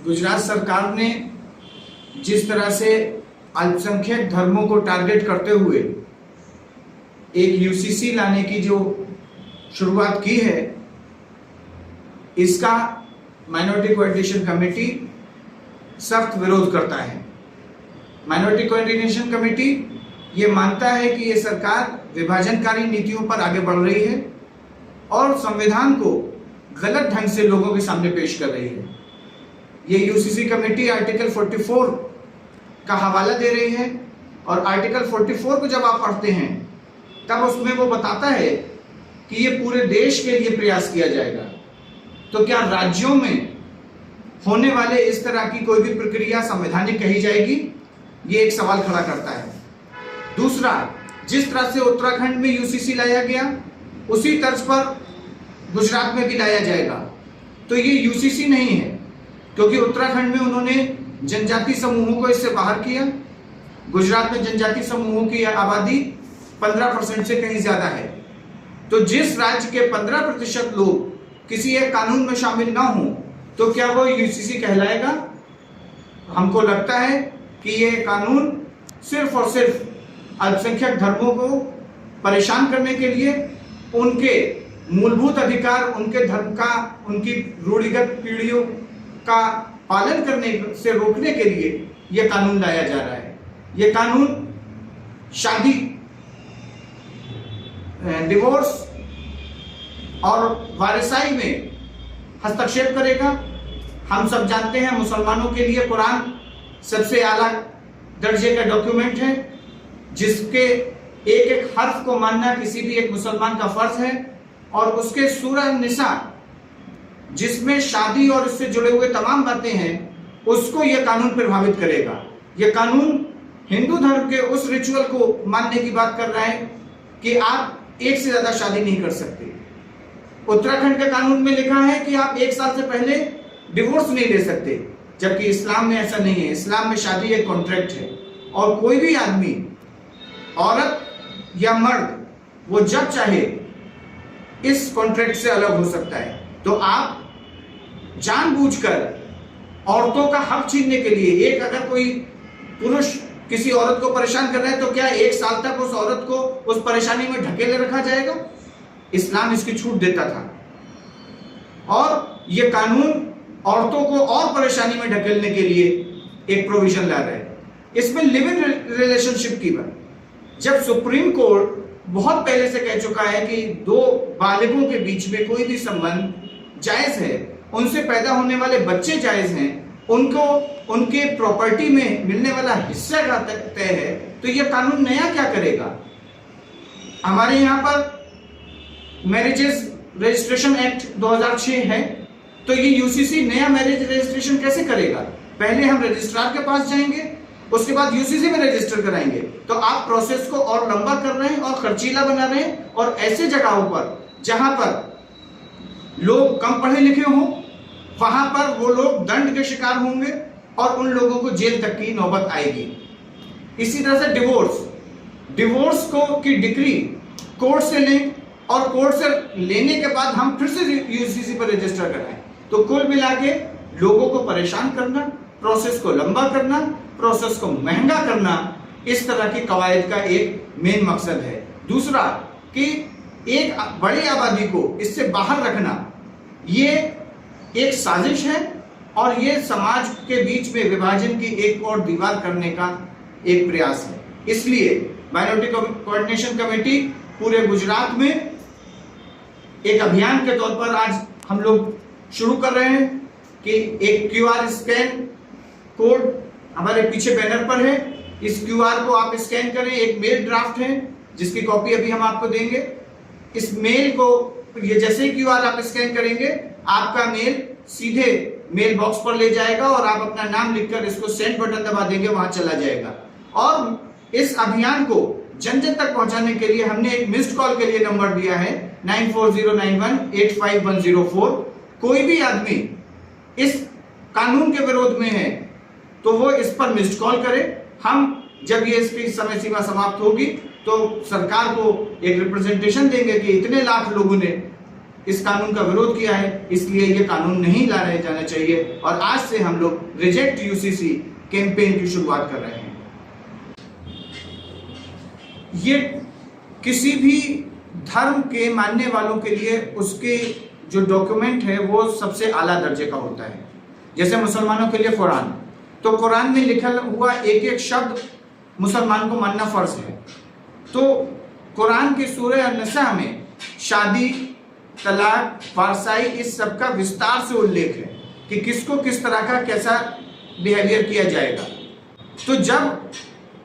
गुजरात सरकार ने जिस तरह से अल्पसंख्यक धर्मों को टारगेट करते हुए एक यूसीसी लाने की जो शुरुआत की है, इसका माइनॉरिटी कोऑर्डिनेशन कमेटी सख्त विरोध करता है। माइनॉरिटी कोऑर्डिनेशन कमेटी ये मानता है कि ये सरकार विभाजनकारी नीतियों पर आगे बढ़ रही है और संविधान को गलत ढंग से लोगों के सामने पेश कर रही है। ये यूसीसी कमेटी आर्टिकल 44 का हवाला दे रही है और आर्टिकल 44 को जब आप पढ़ते हैं तब उसमें वो बताता है कि ये पूरे देश के लिए प्रयास किया जाएगा। तो क्या राज्यों में होने वाले इस तरह की कोई भी प्रक्रिया संवैधानिक कही जाएगी? ये एक सवाल खड़ा करता है। दूसरा, जिस तरह से उत्तराखंड में यूसीसी लाया गया उसी तर्ज पर गुजरात में भी लाया जाएगा। तो ये यूसीसी नहीं है, क्योंकि उत्तराखंड में उन्होंने जनजाति समूहों को इससे बाहर किया। गुजरात में जनजाति समूहों की आबादी 15% से कहीं ज्यादा है। तो जिस राज्य के 15% लोग किसी एक कानून में शामिल ना हो तो क्या वो यूसीसी कहलाएगा? हमको लगता है कि ये कानून सिर्फ और सिर्फ अल्पसंख्यक धर्मों को परेशान करने के लिए, उनके मूलभूत अधिकार, उनके धर्म का, उनकी रूढ़िगत पीढ़ियों का पालन करने से रोकने के लिए यह कानून लाया जा रहा है। यह कानून शादी, डिवोर्स और वारिसाई में हस्तक्षेप करेगा। हम सब जानते हैं मुसलमानों के लिए कुरान सबसे आला दर्जे का डॉक्यूमेंट है, जिसके एक एक हर्फ को मानना किसी भी एक मुसलमान का फर्ज है। और उसके सूरह निसा जिसमें शादी और इससे जुड़े हुए तमाम बातें हैं, उसको यह कानून प्रभावित करेगा। यह कानून हिंदू धर्म के उस रिचुअल को मानने की बात कर रहा है कि आप एक से ज्यादा शादी नहीं कर सकते। उत्तराखंड के कानून में लिखा है कि आप 1 साल से पहले डिवोर्स नहीं ले सकते, जबकि इस्लाम में ऐसा नहीं है। इस्लाम में शादी एक कॉन्ट्रैक्ट है और कोई भी आदमी, औरत या मर्द, वो जब चाहे इस कॉन्ट्रैक्ट से अलग हो सकता है। तो आप जानबूझकर औरतों का हक छीनने के लिए, एक अगर कोई पुरुष किसी औरत को परेशान कर रहा है तो क्या 1 साल तक उस औरत को उस परेशानी में ढकेले रखा जाएगा? इस्लाम इसकी छूट देता था। और यह कानून औरतों को और परेशानी में ढकेलने के लिए एक प्रोविजन ला रहा है। इसमें लिव इन रिलेशनशिप की बात, जब सुप्रीम कोर्ट बहुत पहले से कह चुका है कि 2 बालिगों के बीच में कोई भी संबंध जायज है, उनसे पैदा होने वाले बच्चे जायज हैं, उनको उनके प्रॉपर्टी में मिलने वाला हिस्सा का तय है, तो यह कानून नया क्या करेगा? हमारे यहाँ पर मैरिजेस रजिस्ट्रेशन एक्ट 2006 है, तो ये यूसीसी नया मैरिज रजिस्ट्रेशन कैसे करेगा? पहले हम रजिस्ट्रार के पास जाएंगे, उसके बाद यूसीसी में रजिस्टर कराएंगे। तो आप प्रोसेस को और लंबा कर रहे हैं और खर्चीला बना रहे हैं, और ऐसे जगहों पर जहां पर लोग कम पढ़े लिखे हों, वहां पर वो लोग दंड के शिकार होंगे और उन लोगों को जेल तक की नौबत आएगी। इसी तरह से डिवोर्स को की डिक्री कोर्ट से लें और कोर्ट से लेने के बाद हम फिर से यूसीसी पर रजिस्टर कराएं। तो कुल मिला के लोगों को परेशान करना, प्रोसेस को लंबा करना, प्रोसेस को महंगा करना, इस तरह की कवायद का एक मेन मकसद है। दूसरा कि एक बड़ी आबादी को इससे बाहर रखना, ये एक साजिश है और ये समाज के बीच में विभाजन की एक और दीवार करने का एक प्रयास है। इसलिए माइनॉरिटी कोऑर्डिनेशन कमेटी पूरे गुजरात में एक अभियान के तौर पर आज हम लोग शुरू कर रहे हैं कि एक QR स्कैन कोड हमारे पीछे बैनर पर है। इस QR को आप स्कैन करें। एक मेल ड्राफ्ट है जिसकी कॉपी अभी हम आपको देंगे। इस मेल को ये जैसे ही QR आप स्कैन करेंगे, आपका मेल सीधे मेल बॉक्स पर ले जाएगा और आप अपना नाम लिखकर इसको सेंड बटन दबा देंगे, वहां चला जाएगा। और इस अभियान को जन जन तक पहुंचाने के लिए हमने एक मिस्ड कॉल के लिए नंबर दिया है 9409185104। कोई भी आदमी इस कानून के विरोध में है तो वो इस पर मिस्ड कॉल करे। हम जब ये इसकी समय सीमा समाप्त होगी तो सरकार को एक रिप्रेजेंटेशन देंगे कि इतने लाख लोगों ने इस कानून का विरोध किया है, इसलिए ये कानून नहीं लाया जाना चाहिए। और आज से हम लोग रिजेक्ट यूसीसी कैंपेन की शुरुआत कर रहे हैं। ये किसी भी धर्म के मानने वालों के लिए उसके जो डॉक्यूमेंट है वो सबसे आला दर्जे का होता है। जैसे मुसलमानों के लिए कुरान, तो कुरान में लिखा हुआ एक एक शब्द मुसलमान को मानना फर्ज है। तो कुरान की सूरह अन-निसा में शादी, तलाक, वारसाई, इस सब का विस्तार से उल्लेख है कि किसको किस तरह का कैसा बिहेवियर किया जाएगा। तो जब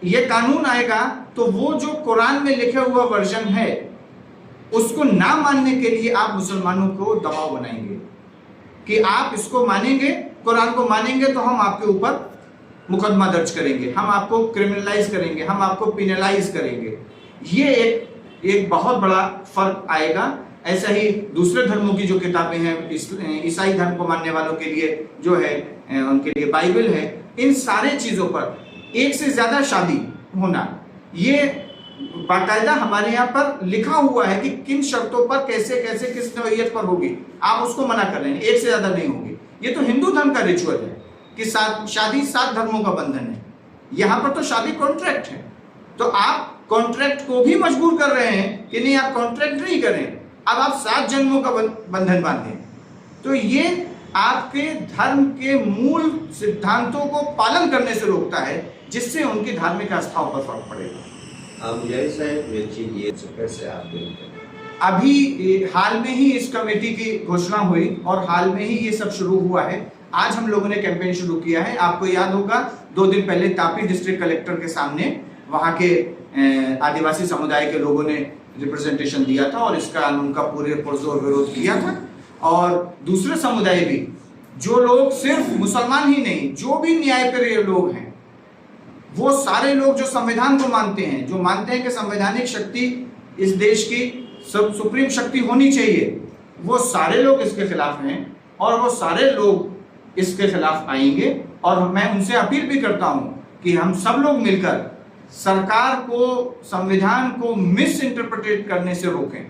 ये कानून आएगा तो वो जो कुरान में लिखा हुआ वर्जन है उसको ना मानने के लिए आप मुसलमानों को दबाव बनाएंगे कि आप इसको मानेंगे, कुरान को मानेंगे तो हम आपके ऊपर मुकदमा दर्ज करेंगे, हम आपको क्रिमिनलाइज करेंगे, हम आपको पिनलाइज करेंगे। ये एक बहुत बड़ा फर्क आएगा। ऐसा ही दूसरे धर्मों की जो किताबें हैं, ईसाई धर्म को मानने वालों के लिए जो है उनके लिए बाइबल है, इन सारे चीजों पर एक से ज्यादा शादी होना, ये बाकायदा हमारे यहाँ पर लिखा हुआ है कि किन शर्तों पर कैसे कैसे किस नौइयत पर होगी। आप उसको मना कर रहे हैं, एक से ज्यादा नहीं होगी। ये तो हिंदू धर्म का रिचुअल है कि शादी 7 धर्मों का बंधन है। यहाँ पर तो शादी कॉन्ट्रैक्ट है, तो आप कॉन्ट्रैक्ट को भी मजबूर कर रहे हैं कि नहीं, आप कॉन्ट्रैक्ट नहीं करें, अब आप 7 जन्मों का बंधन बांधें। तो ये आपके धर्म के मूल सिद्धांतों को पालन करने से रोकता है, जिससे उनकी धार्मिक आस्थाओं पर फर्क पड़ेगा। अभी हाल में ही इस कमेटी की घोषणा हुई और हाल में ही ये सब शुरू हुआ है। आज हम लोगों ने कैंपेन शुरू किया है। आपको याद होगा 2 दिन पहले तापी डिस्ट्रिक्ट कलेक्टर के सामने वहां के आदिवासी समुदाय के लोगों ने रिप्रेजेंटेशन दिया था और इस कानून का पूरे पुरजोर विरोध किया था। और दूसरे समुदाय भी, जो लोग सिर्फ मुसलमान ही नहीं, जो भी न्यायप्रिय लोग हैं, वो सारे लोग जो संविधान को मानते हैं, जो मानते हैं कि संवैधानिक शक्ति इस देश की सुप्रीम शक्ति होनी चाहिए, वो सारे लोग इसके खिलाफ हैं और वो सारे लोग इसके खिलाफ आएंगे। और मैं उनसे अपील भी करता हूं कि हम सब लोग मिलकर सरकार को, संविधान को मिस इंटरप्रिटेट करने से रोकें।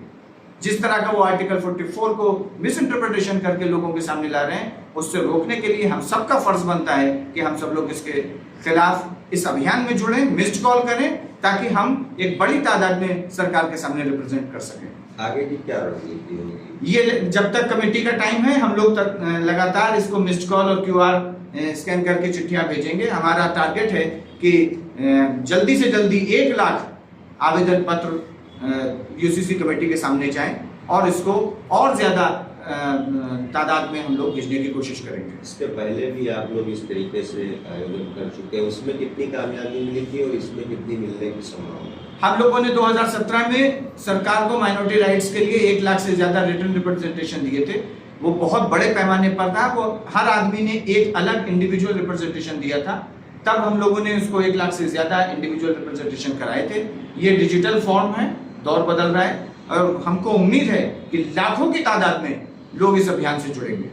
जिस तरह का वो आर्टिकल 44 को मिस इंटरप्रिटेशन करके लोगों के सामने ला रहे हैं, उससे रोकने के लिए हम सबका फर्ज बनता है कि हम सब लोग इसके खिलाफ इस अभियान में जुड़ें, मिस्ड कॉल करें, ताकि हम एक बड़ी तादाद में सरकार के सामने रिप्रेजेंट कर सकें। आगे की क्या रणनीति होगी? ये जब तक कमेटी का टाइम है, हम लोग लगातार इसको मिस्ड कॉल और QR स्कैन करके चिट्ठियां भेजेंगे। हमारा टारगेट है कि जल्दी से जल्दी 1 लाख आवेदन पत्र यूसीसी कमेटी के सामने जाएं और इसको और ज्यादा तादाद में हम लोग भेजने की कोशिश करेंगे। इसके पहले भी आप लोग इस तरीके से आयोजन कर चुके हैं, उसमें कितनी कामयाबी मिली थी और इसमें कितनी मिलने की संभावना? हम लोगों ने 2017 में सरकार को माइनॉरिटी राइट्स के लिए 1 लाख से ज्यादा रिटर्न रिप्रेजेंटेशन दिए थे। वो बहुत बड़े पैमाने पर था, वो हर आदमी ने एक अलग इंडिविजुअल रिप्रेजेंटेशन दिया था। तब हम लोगों ने उसको 1 लाख से ज्यादा इंडिविजुअल रिप्रेजेंटेशन कराए थे। ये डिजिटल फॉर्म है, दौर बदल रहा है और हमको उम्मीद है कि लाखों की तादाद में लोग इस अभियान से जुड़ेंगे।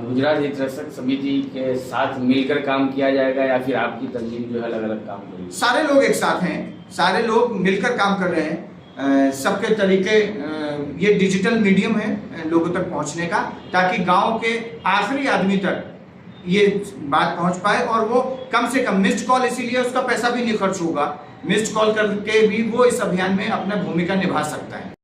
गुजरात हित रक्षक समिति के साथ मिलकर काम किया जाएगा या फिर आपकी तंजीम जो है अलग अलग काम करेगी? सारे लोग एक साथ हैं, सारे लोग मिलकर काम कर रहे हैं। सबके तरीके, ये डिजिटल मीडियम है लोगों तक पहुंचने का, ताकि गांव के आखिरी आदमी तक ये बात पहुंच पाए और वो कम से कम मिस्ड कॉल, इसीलिए उसका पैसा भी नहीं खर्च होगा, मिस्ड कॉल करके भी वो इस अभियान में अपना भूमिका निभा सकता है।